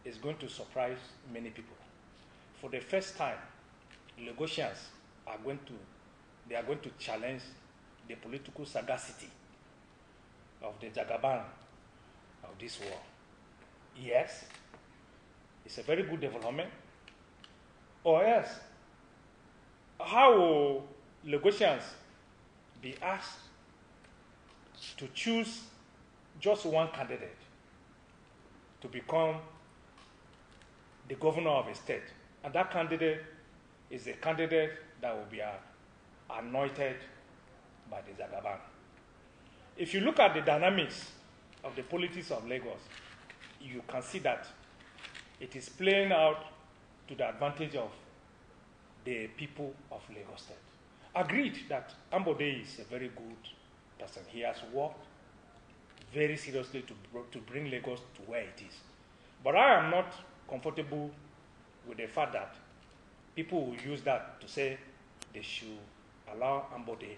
is going to surprise many people. For the first time, Lagosians are going to challenge the political sagacity of the Jagaban of this war. Yes, it's a very good development. Or else, how will Lagosians be asked to choose just one candidate to become the governor of a state? And that candidate is a candidate that will be anointed by the Jagaban. If you look at the dynamics of the politics of Lagos, you can see that it is playing out to the advantage of the people of Lagos State. Agreed that Ambode is a very good person. He has worked very seriously to bring Lagos to where it is. But I am not comfortable with the fact that people will use that to say they should allow Ambode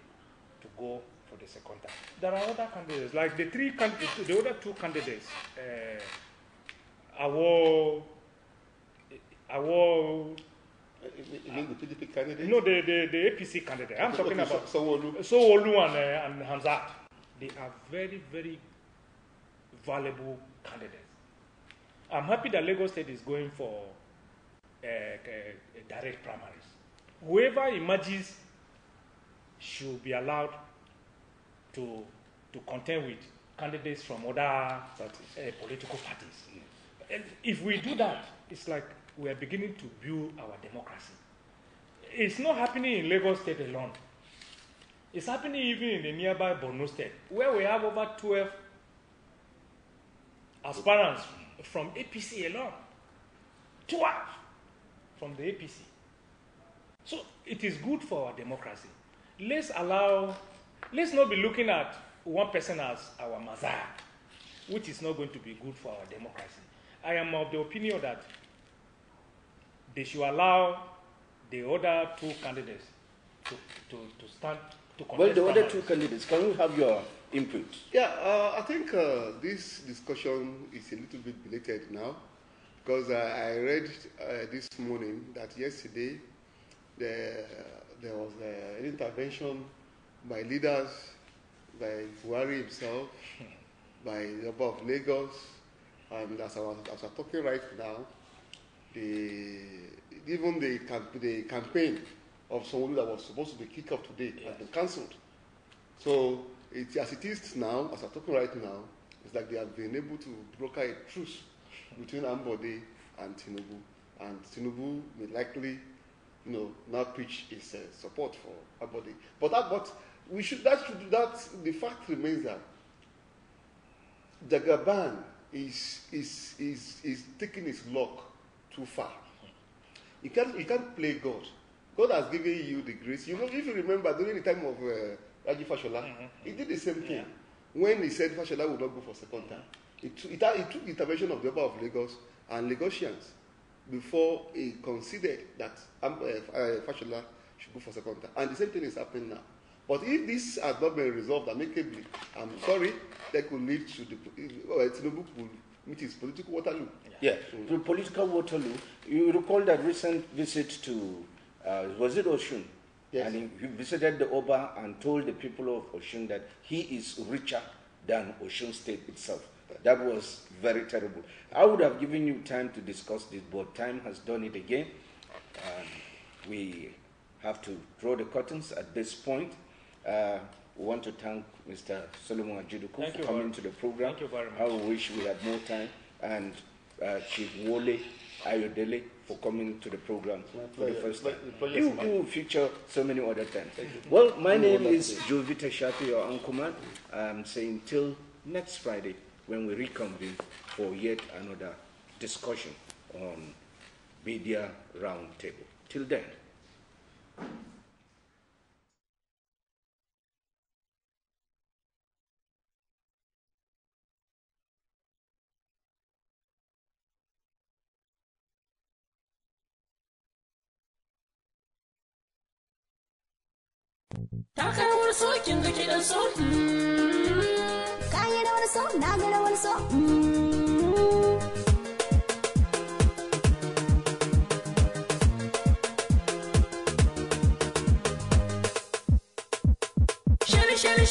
to go for the second time. There are other candidates, like the other two candidates, You mean the PDP candidate? No, the APC candidate. I'm talking about Sowolu and Hamzat. They are very, very valuable candidates. I'm happy that Lagos State is going for a direct primaries. Whoever emerges should be allowed to contend with candidates from other political parties. And if we do that, it's like we are beginning to build our democracy. It's not happening in Lagos State alone. It's happening even in the nearby Borno State, where we have over 12 aspirants from APC alone. 12 from the APC. So it is good for our democracy. Let's not be looking at one person as our messiah, which is not going to be good for our democracy. I am of the opinion that they should allow the other two candidates to stand to contest. Well, the other two candidates, can we have your input? Yeah, I think this discussion is a little bit belated now, because I read this morning that yesterday there was an intervention by leaders, by Buhari himself, by the Governor of Lagos, and as I'm talking right now, even the campaign of someone that was supposed to be kicked off today has been cancelled. So as it is now, as I'm talking right now, it's like they have been able to broker a truce between Ambode and Tinubu, and Tinubu may likely, now preach his support for Ambode. But the fact remains that Jagaban is taking his luck too far. You can't play God. God has given you the grace. If you remember during the time of Raji Fashola, he did the same thing. When he said Fashola would not go for second time, he took the intervention of the Governor of Lagos and Lagosians before he considered that Fashola should go for second time. And the same thing is happening now. But if this has not been resolved amicably, I'm sorry, that could lead to Tinubu could meet his political Waterloo. Yeah, the political Waterloo. You recall that recent visit to, was it Oshun? Yes. And he visited the Oba and told the people of Oshun that he is richer than Oshun State itself. That was very terrible. I would have given you time to discuss this, but time has done it again. We have to draw the curtains at this point. We want to thank Mr. Solomon Ajiduku for coming to the program. Thank you very much. I wish we had more time. And Chief Wole Ayodele for coming to the program for the first time. You will feature so many other times. Well, my name is Jovita Shafi, your Uncle Man. I'm saying till next Friday when we reconvene for yet another discussion on Media Roundtable. Till then. Takar so kin ga kidan so Ka yi rawar so, na ga rawar so. Shiri